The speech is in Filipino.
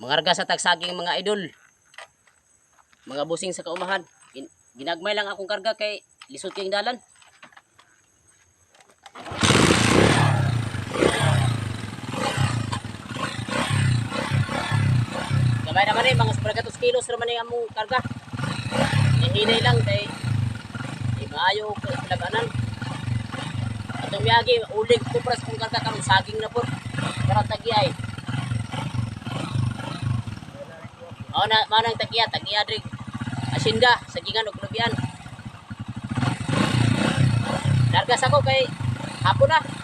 Mangarga sa tagsaging mga idol. Mga busing sa kaumahan. Ginagmay lang akong karga kay lisod kayong dalan. Gamay naman eh, mga 100 kilos naman yung among karga. Hinay lang kay maayo palaganan. Atong miyagi, ulig ko pras kung karga kamang saging na po. Para tagiyay. O na, manang tagiya drig. Asinda, sagingan o kulubian. Dargas ako kay hapon na.